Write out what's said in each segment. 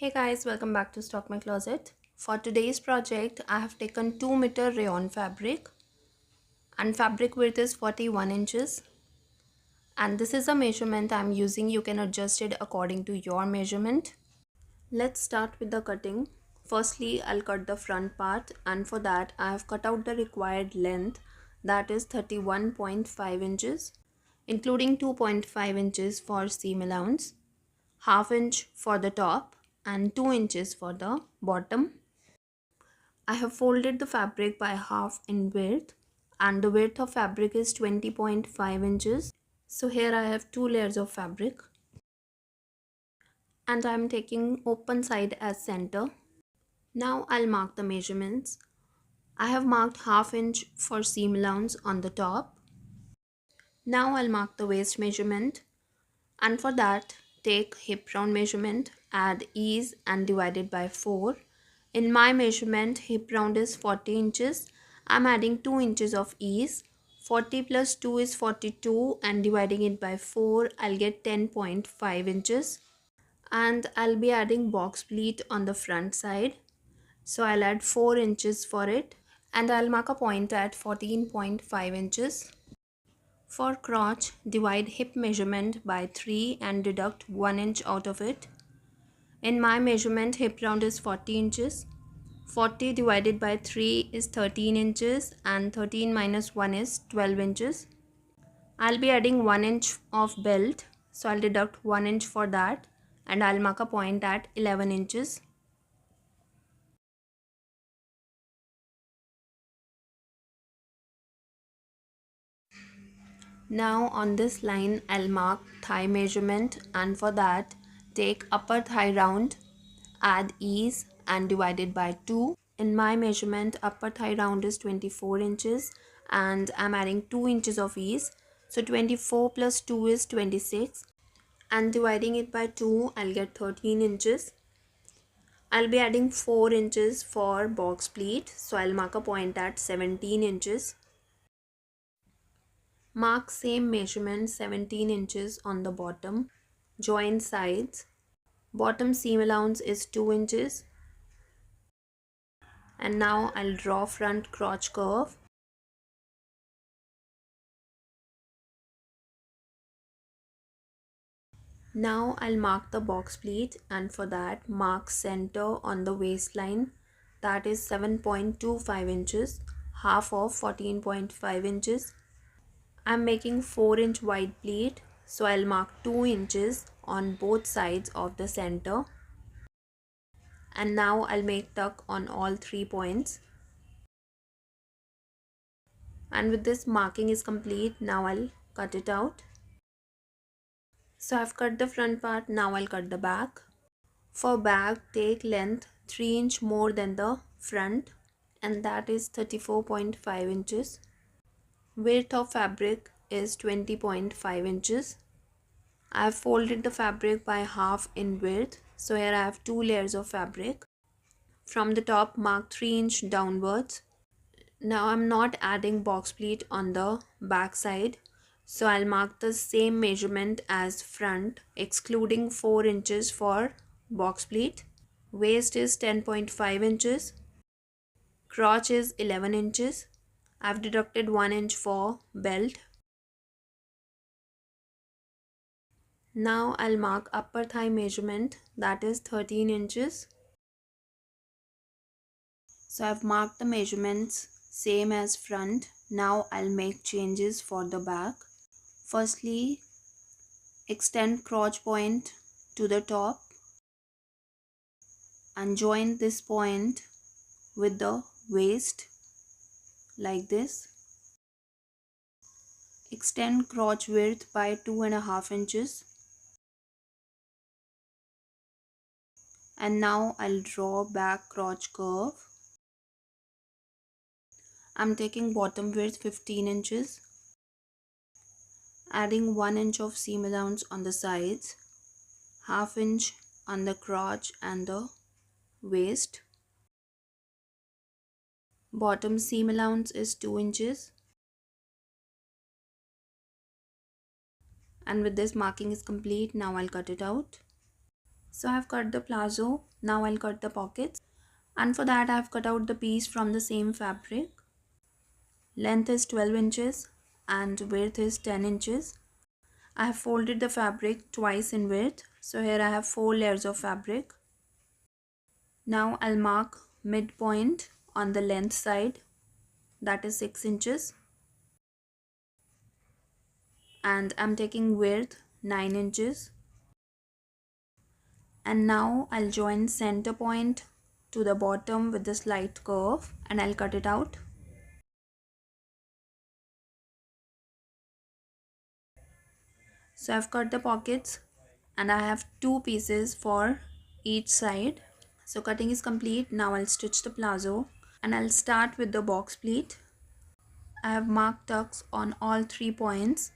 Hey guys, welcome back to Stock My Closet. For today's project, I have taken 2 meter rayon fabric and fabric width is 41 inches. And this is a measurement I'm using. You can adjust it according to your measurement. Let's start with the cutting. Firstly, I'll cut the front part, and for that I have cut out the required length, that is 31.5 inches, including 2.5 inches for seam allowance, half inch for the top and 2 inches for the bottom. I have folded the fabric by half in width, and the width of fabric is 20.5 inches. So here I have two layers of fabric and I am taking open side as center. Now I'll mark the measurements. I have marked half inch for seam allowance on the top. Now I'll mark the waist measurement, and for that take hip round measurement, add ease and divide it by 4. In my measurement hip round is 40 inches. I'm adding 2 inches of ease. 40 plus 2 is 42 and dividing it by 4 I'll get 10.5 inches. And I'll be adding box pleat on the front side. So I'll add 4 inches for it and I'll mark a point at 14.5 inches. For crotch, divide hip measurement by 3 and deduct 1 inch out of it. In my measurement, hip round is 40 inches. 40 divided by 3 is 13 inches and 13 minus 1 is 12 inches. I'll be adding 1 inch of belt, so I'll deduct 1 inch for that and I'll mark a point at 11 inches. Now on this line I'll mark thigh measurement, and for that take upper thigh round, add ease and divide it by 2. In my measurement upper thigh round is 24 inches and I'm adding 2 inches of ease. So 24 plus 2 is 26 and dividing it by 2 I'll get 13 inches. I'll be adding 4 inches for box pleat, so I'll mark a point at 17 inches. Mark same measurement 17 inches on the bottom. Join sides. Bottom seam allowance is 2 inches. And now I'll draw front crotch curve. Now I'll mark the box pleat, and for that mark center on the waistline, that is 7.25 inches, half of 14.5 inches. I'm making 4-inch wide pleat, so I'll mark 2 inches on both sides of the center. And now I'll make tuck on all 3 points. And with this marking is complete, now I'll cut it out. So I've cut the front part, now I'll cut the back. For back, take length 3 inch more than the front, and that is 34.5 inches. Width of fabric is 20.5 inches. I have folded the fabric by half in width, so here I have 2 layers of fabric. From the top mark 3 inch downwards. Now I'm not adding box pleat on the back side, so I'll mark the same measurement as front, excluding 4 inches for box pleat. Waist is 10.5 inches. Crotch is 11 inches. I've deducted 1 inch for belt. Now I'll mark upper thigh measurement, that is 13 inches. So I've marked the measurements same as front. Now I'll make changes for the back. Firstly, extend crotch point to the top and join this point with the waist like this. Extend crotch width by 2.5 inches. And now I'll draw back crotch curve. I'm taking bottom width 15 inches. Adding 1 inch of seam allowance on the sides, half inch on the crotch and the waist. Bottom seam allowance is 2 inches. And with this marking is complete, now I'll cut it out. So I have cut the palazzo. Now I'll cut the pockets. And for that I have cut out the piece from the same fabric. Length is 12 inches and width is 10 inches. I have folded the fabric twice in width. So here I have 4 layers of fabric. Now I'll mark midpoint on the length side, that is 6 inches. And I'm taking width 9 inches. And now I'll join center point to the bottom with the slight curve and I'll cut it out. So I've cut the pockets and I have 2 pieces for each side. So cutting is complete. Now I'll stitch the palazzo and I'll start with the box pleat. I have marked tucks on all 3 points.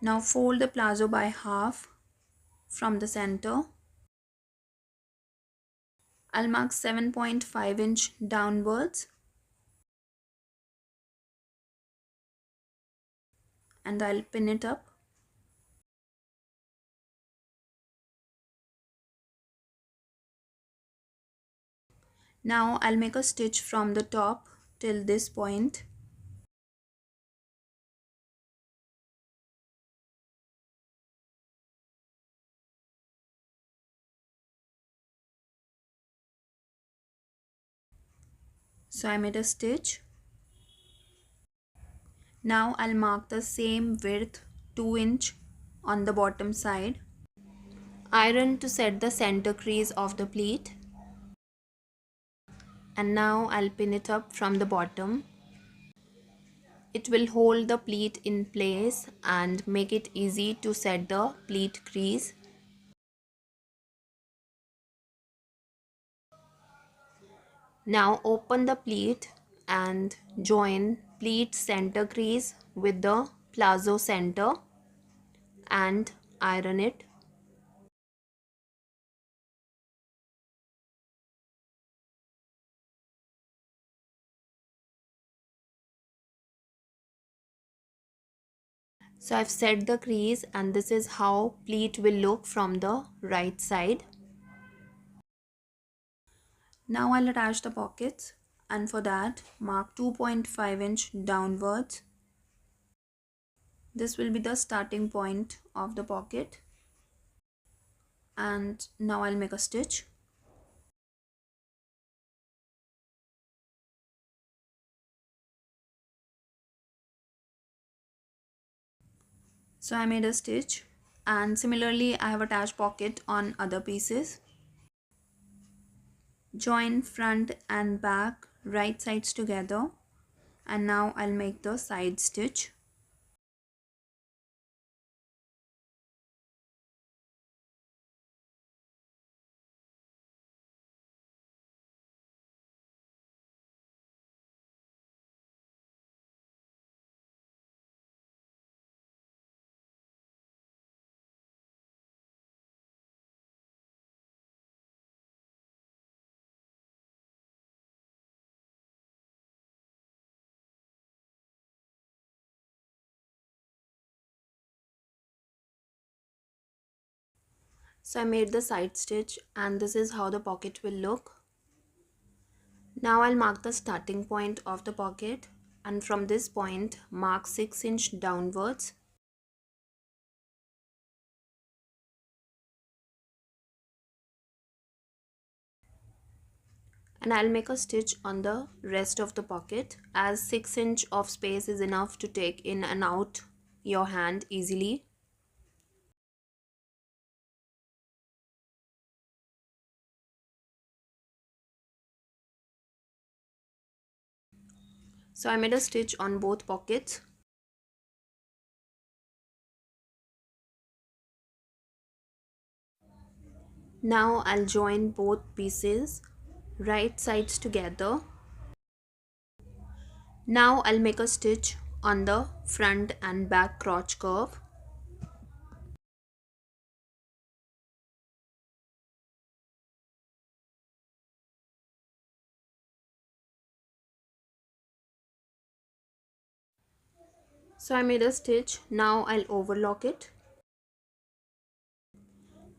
Now fold the palazzo by half from the center. I'll mark 7.5 inch downwards and I'll pin it up. Now I'll make a stitch from the top till this point. So I made a stitch. Now I'll mark the same width 2 inch on the bottom side. Iron to set the center crease of the pleat. And now I'll pin it up from the bottom. It will hold the pleat in place and make it easy to set the pleat crease. Now open the pleat and join pleat center crease with the palazzo center and iron it. So I've set the crease and this is how pleat will look from the right side. Now I'll attach the pockets and for that mark 2.5 inch downwards. This will be the starting point of the pocket. And now I'll make a stitch. So I made a stitch and similarly I have attached pocket on other pieces. Join front and back right sides together and now I'll make the side stitch. So I made the side stitch and this is how the pocket will look. Now I'll mark the starting point of the pocket and from this point mark 6 inch downwards. And I'll make a stitch on the rest of the pocket as 6 inch of space is enough to take in and out your hand easily. So I made a stitch on both pockets. Now I'll join both pieces right sides together. Now I'll make a stitch on the front and back crotch curve. So I made a stitch. Now I'll overlock it.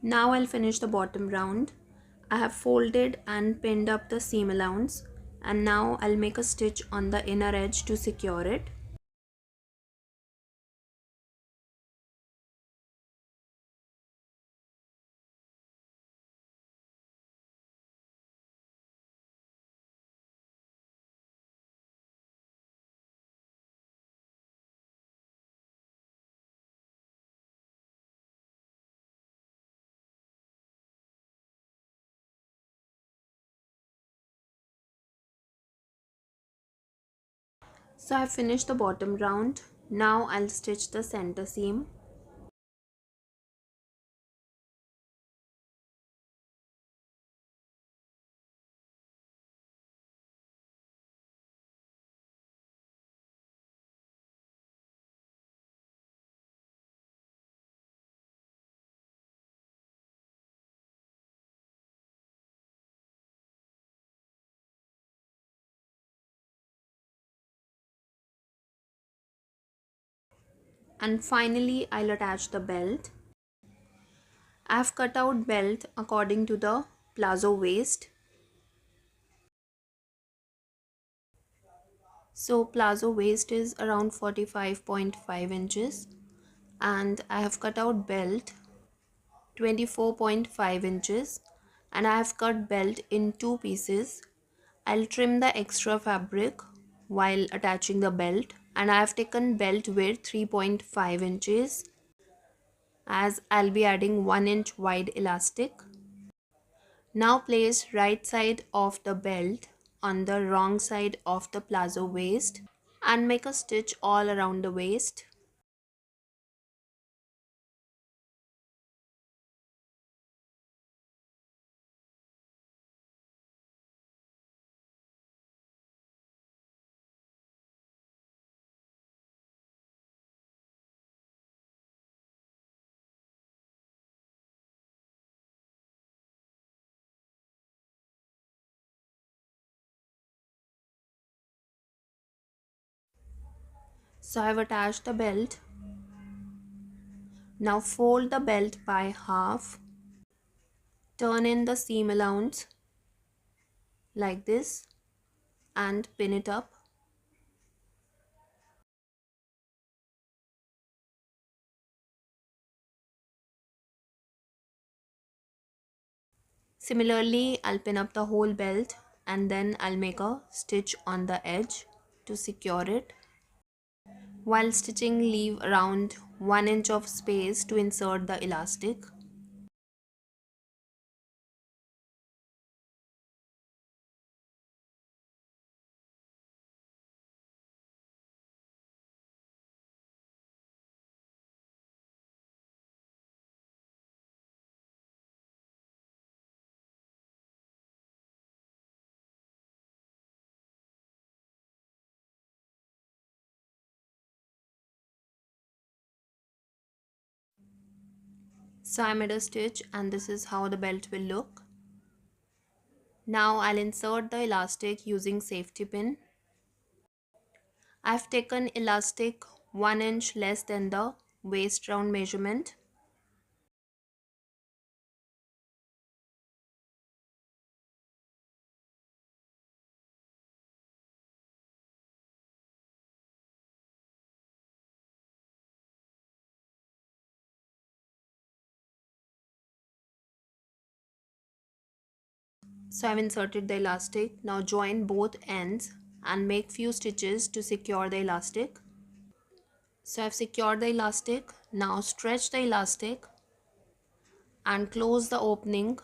Now I'll finish the bottom round. I have folded and pinned up the seam allowance, and now I'll make a stitch on the inner edge to secure it. So I've finished the bottom round. Now I'll stitch the center seam. And finally I'll attach the belt. I've cut out belt according to the palazzo waist. So palazzo waist is around 45.5 inches and I have cut out belt 24.5 inches and I have cut belt in two pieces. I'll trim the extra fabric while attaching the belt, and I have taken belt width 3.5 inches as I'll be adding 1 inch wide elastic. Now place right side of the belt on the wrong side of the palazzo waist and make a stitch all around the waist. So I've attached the belt. Now fold the belt by half, turn in the seam allowance like this and pin it up. Similarly, I'll pin up the whole belt and then I'll make a stitch on the edge to secure it. While stitching, leave around 1 inch of space to insert the elastic. So I made a stitch and this is how the belt will look. Now I'll insert the elastic using safety pin. I've taken elastic 1 inch less than the waist round measurement. So I've inserted the elastic. Now join both ends and make few stitches to secure the elastic. So I've secured the elastic. Now stretch the elastic and close the opening.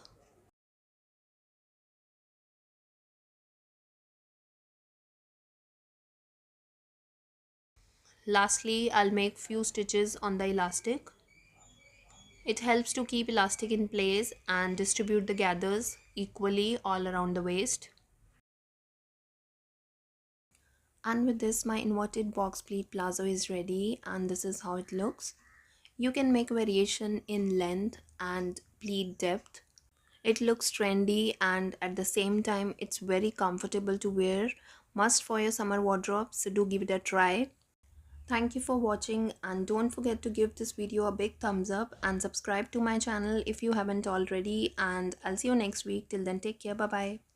Lastly, I'll make few stitches on the elastic. It helps to keep elastic in place and distribute the gathers equally all around the waist. And with this, my inverted box pleat palazzo is ready and this is how it looks. You can make variation in length and pleat depth. It looks trendy and at the same time it's very comfortable to wear. Must for your summer wardrobe, so do give it a try. Thank you for watching, and don't forget to give this video a big thumbs up and subscribe to my channel if you haven't already, and I'll see you next week. Till then, take care. Bye bye.